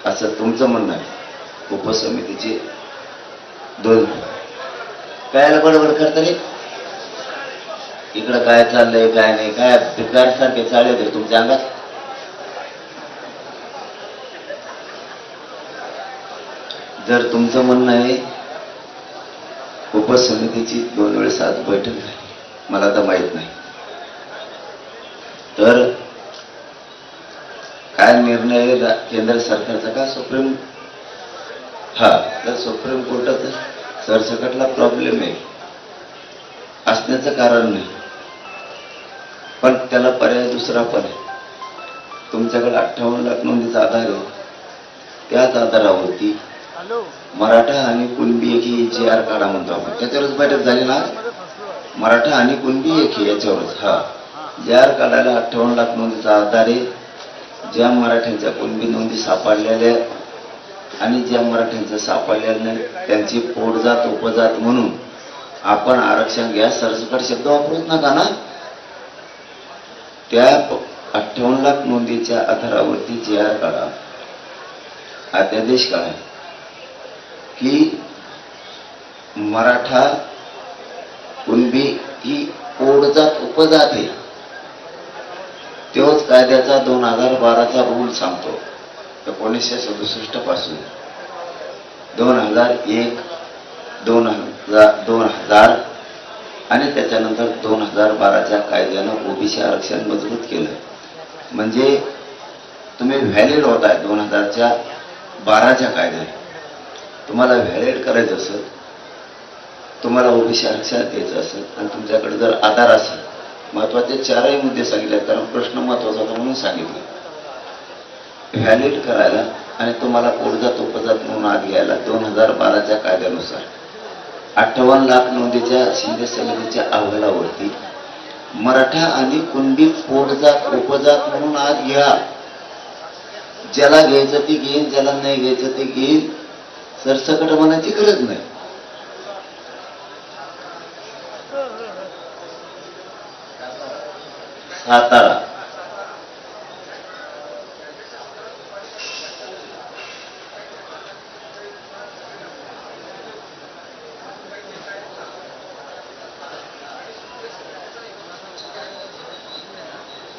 असं तुमचं म्हणणं आहे. उपसमितीचे दोन कायला बडबड करता रे? इकडं काय चाललंय काय नाही, काय बिकार सारखे चालले तरी तुमच्या अंगात. जर तुमचं म्हणणं आहे उपसमितीची 2 वेळेस आज बैठक झाली, मला तर माहित नाही, तर काय निर्णय केंद्र सरकारचा का सुप्रीम, तर सुप्रीम कोर्टाचा सरसकटला प्रॉब्लेम आहे असण्याचं कारण नाही, पण त्याला पर्याय दुसरा पण आहे. तुमच्याकडे 58 लाख नोंदीचा आधार आहे, त्याच आधारावरती मराठा आणि कुणबी एकी JR काढा म्हणतो आपण, त्याच्यावरच बैठक झाली ना. मराठा आणि कुणबी एकी याच्यावरच JR काढायला 58 लाख नोंदीचा आधार आहे. ज्या मराठ्यांच्या कुणबी नोंदी सापडलेल्या आणि ज्या मराठ्यांच्या सापडलेल्या नाही त्यांची पोटजात उपजात म्हणून आपण आरक्षण घ्या सरसकट शब्द वापरूच नका ना. त्या 58 लाख नोंदीच्या आधारावरती JR काढा, अध्यादेश काढा की मराठा कुणबी ही पोटजात उपजात आहे. तोच कायद्याचा 2012चा रूल सांगतो. 1967 पासून 2001, 2000 आणि त्याच्यानंतर 2012च्या कायद्यानं ओबीसी आरक्षण मजबूत केलं. म्हणजे तुम्ही व्हॅलिड होताय 2012च्या कायद्याने. तुम्हाला व्हॅलिड करायचं असेल, तुम्हाला ओबीसी आरक्षण द्यायचं असेल आणि तुमच्याकडे जर आधार असेल, महत्वाचे 4ही मुद्दे सांगितले कारण प्रश्न महत्वाचा होता म्हणून सांगितले. व्हॅलिड करायला आणि तुम्हाला पोटजात उपजात म्हणून आत घ्यायला 2012च्या कायद्यानुसार 58 लाख नोंदीच्या शिंदे समितीच्या अहवालावरती मराठा आणि कुणबी पोटजात उपजात म्हणून आत घ्या. ज्याला घ्यायचं ती घेईन, ज्याला नाही घ्यायचं ते घेईन, सरसकट म्हणायची गरज नाही. सातारा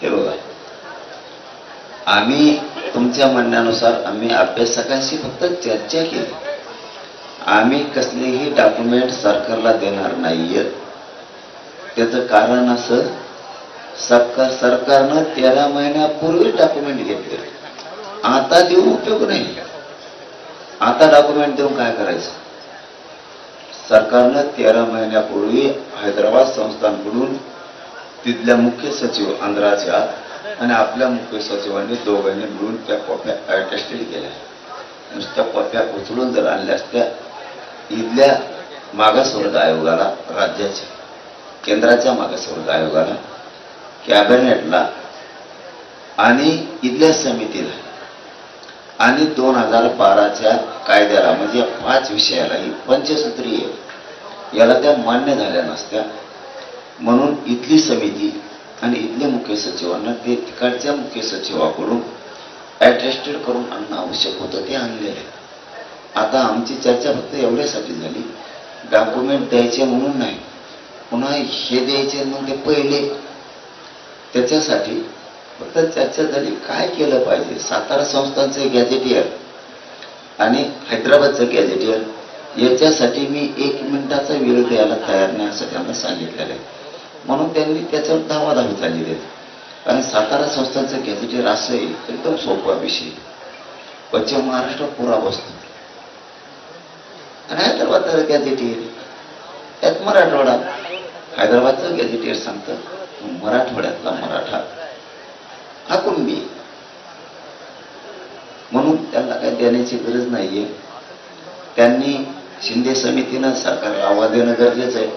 हे बघा, आम्ही तुमच्या म्हणण्यानुसार आम्ही अभ्यासकांशी फक्त चर्चा केली. आम्ही कसलेही डॉक्युमेंट सरकारला देणार नाहीये. त्याचं कारण असं, सरकारनं 13 महिन्यापूर्वी डॉक्युमेंट घेतले. आता देऊन उपयोग नाही. आता डॉक्युमेंट देऊन काय करायचं? सरकारनं 13 महिन्यापूर्वी हैदराबाद संस्थानकडून तिथल्या मुख्य सचिव आंध्राच्या आणि आपल्या मुख्य सचिवांनी दोघांनी मिळून त्या कॉप्या अटेस्टेड केल्या. नुसत्या कॉप्या उचलून जर आणल्या असत्या, इथल्या मागासवर्ग आयोगाला, राज्याच्या केंद्राच्या मागासवर्ग आयोगाला, कॅबिनेटला आणि इथल्या समितीला आणि 2012च्या कायद्याला, म्हणजे 5 विषयाला, ही पंचसूत्रीय याला त्या मान्य झाल्या नसत्या. म्हणून इथली समिती आणि इथल्या मुख्य सचिवांना ते तिकडच्या मुख्य सचिवाकडून अटेस्टेड करून आणणं आवश्यक होतं, ते आणलेलं. आता आमची चर्चा फक्त एवढ्यासाठी झाली, डॉक्युमेंट द्यायचे म्हणून नाही, पुन्हा हे द्यायचे मग ते पहिले, त्याच्यासाठी फक्त चर्चा झाली काय केलं पाहिजे. सातारा संस्थानचे गॅजेटियर आणि हैदराबादचं गॅजेटियर याच्यासाठी मी 1 मिनिटाचा वेळ द्यायला तयार नाही असं त्यांना सांगितलेलं आहे. म्हणून त्यांनी त्याच्यावर धावाधावी चालली आहे. कारण सातारा संस्थानचं गॅजेटियर असं आहे, एकदम सोपा विषय, पश्चिम महाराष्ट्र पुरा बसतो आणि हैदराबादचं गॅजेटियर त्यात मराठवाडा. हैदराबादचं गॅजेटियर सांगतं मराठवाड्यातला मराठा हा कुणबी, म्हणून त्यांना काही देण्याची गरज नाहीये. त्यांनी शिंदे समितीनं सरकारला आवाज देणं गरजेचं आहे.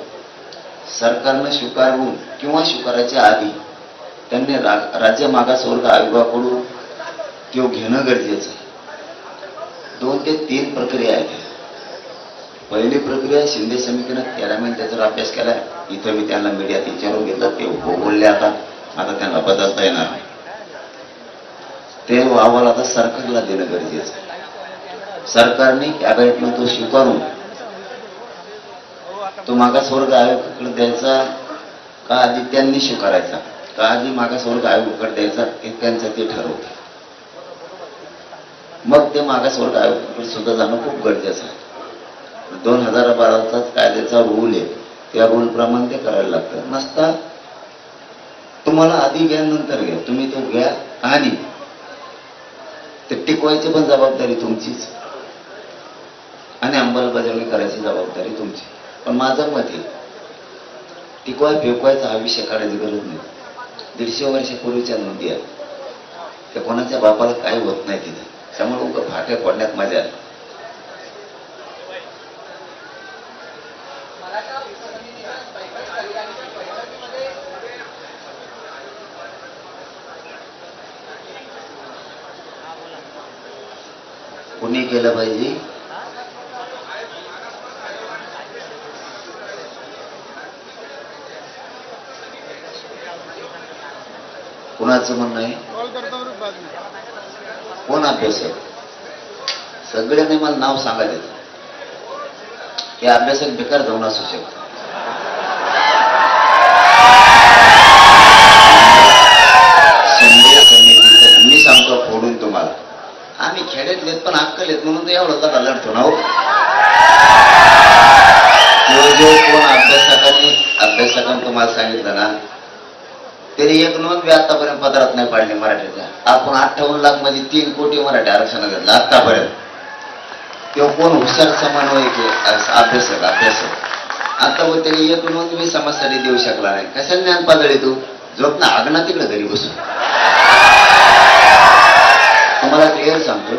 सरकारनं स्वीकारून किंवा स्वीकारायच्या आधी त्यांनी राज्य मागासवर्ग आयोगाकडून तो घेणं गरजेचं आहे. 2 ते 3 प्रक्रिया आहेत. पहिली प्रक्रिया, शिंदे समितीनं 13 मिनिटाचा अभ्यास केलाय. इथं मी त्यांना मीडियात विचारून घेतलं, ते बोलले. आता त्यांना बदलता येणार नाही. ते अहवाल आता सरकारला देणं गरजेचं आहे. सरकारने कॅबिनेटनं तो स्वीकारून तो मागासवर्ग आयोगाकडे द्यायचा का आधी त्यांनी स्वीकारायचा का आधी मागासवर्ग आयोगाकडे द्यायचा ते त्यांचं ते ठरवते. मग ते मागासवर्ग आयोगाकडे सुद्धा जाणं खूप गरजेचं आहे. 2012चा कायद्याचा रूल आहे, त्या रूल प्रमाणे ते करायला लागतं. नसता तुम्हाला आधी घ्या नंतर घ्या, तुम्ही तो घ्या आणि ते टिकवायची पण जबाबदारी तुमचीच आणि अंमलबजावणी करायची जबाबदारी तुमची. पण माझं मत आहे टिकवाय फेकवायचा हा विषय काढायची गरज नाही. 150 वर्षापूर्वीच्या नोंदी आहेत, त्या कोणाच्या बापाला काही होत नाही तिथे, त्यामुळे उगा फाटे फोडण्यात मजा आली. कुणी केलं पाहिजे? कुणाचं म्हणणं आहे? कोण अभ्यासक? सगळ्यांनी मला नाव सांगायचं. ते अभ्यासक बेकार जाऊन असू शकतो. शिंदे समितीचं मी सांगतो फोडून तुम्हाला, आम्ही खेड्यातलेत पण अक्कल येत म्हणून एवढा तडा लढतो ना. जो कोण अभ्यासकांनी तुम्हाला सांगितलं ना, तरी एक नोंद बी आतापर्यंत पदरात नाही पाडली मराठीच्या. आपण 58 लाख मध्ये 3 कोटी मराठी आरक्षण घेतलं आतापर्यंत. तेव्हा कोण हुशार समन्वयक अभ्यासक आता पण त्यांनी एक नोंद मी समाजासाठी देऊ शकला नाही. कशाला ज्ञान पातळी तू झोप ना, आगना तिकडे घरी बसून. तुम्हाला क्लिअर सांगतो,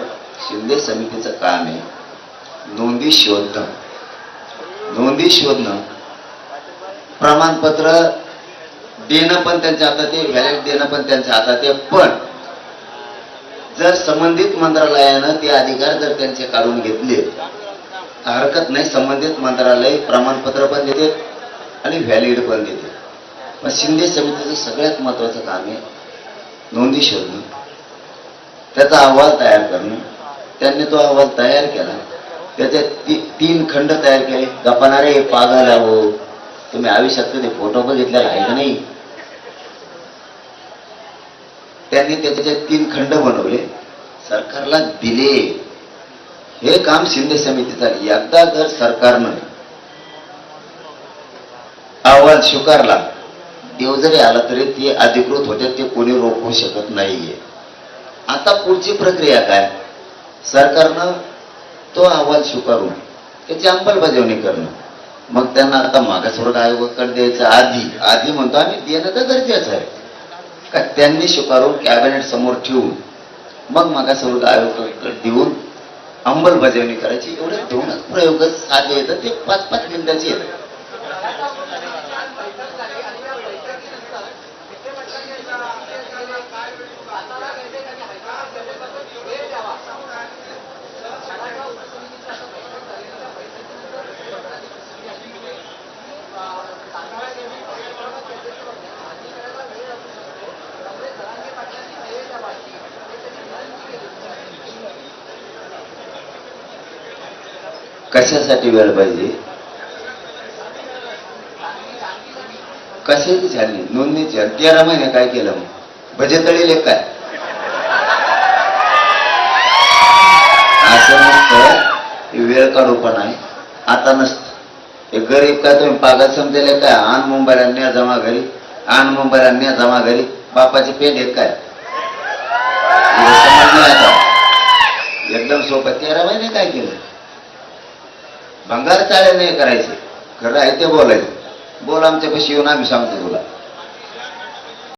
शिंदे समितीचं काम आहे नोंदी शोधणं, प्रमाणपत्र देणं पण त्यांच्या हातात आहे, व्हॅलिड देणं पण त्यांच्या हातात आहे. पण जर संबंधित मंत्रालयानं ते अधिकार जर त्यांचे काढून घेतले हरकत नाही. संबंधित मंत्रालय प्रमाणपत्र पण देते आणि व्हॅलिड पण देते. पण शिंदे समितीचं सगळ्यात महत्वाचं काम आहे नोंदी शोधणं, त्याचा अहवाल तयार करणं. त्यांनी तो अहवाल तयार केला, त्याचे 3 खंड तयार केले. गप्पानारे पागल हो, तुम्ही आयुष्यात कधी फोटो बघितलेला आहे का नाही? त्यांनी त्याचे 3 खंड बनवले, सरकारला दिले. हे काम शिंदे समितीचं. एकदा जर सरकारनं अहवाल स्वीकारला, देव जरी आला तरी ते अधिकृत होते, ते कोणी रोखू शकत नाहीये. आता पुढची प्रक्रिया काय? सरकारनं तो अहवाल स्वीकारून त्याची अंमलबजावणी करणं. मग त्यांना आता मागासवर्ग आयोगाकडे द्यायचं आधी म्हणतो आम्ही, देणं तर गरजेचं आहे का? त्यांनी स्वीकारून कॅबिनेट समोर ठेवून मग मागासवर्ग आयोगाकडे देऊन अंमलबजावणी करायची. एवढे 2च प्रयोग साधे येतात, ते 5-5 मिनिटाचे येतात. कशासाठी वेळ पाहिजे? कशाची झाली? नोंदणीची 13 महिने काय केलं? मग बजेट तळीले काय? असं नसतं, वेळ काढू पण आहे. आता नसतं. हे गरीब काय तुम्ही पागल समजेल काय? आण मुंबईला न्या जमा घरी, आण मुंबईला न्या जमा घरी. बापाचे पेट आहेत काय? समज नाही आता. एकदम सोपं. 13 महिने काय केलं? भंगार चाळे नाही करायचे, खरं आहे ते बोलायचं. बोल आमच्यापाशी येऊन आम्ही सांगतो तुला.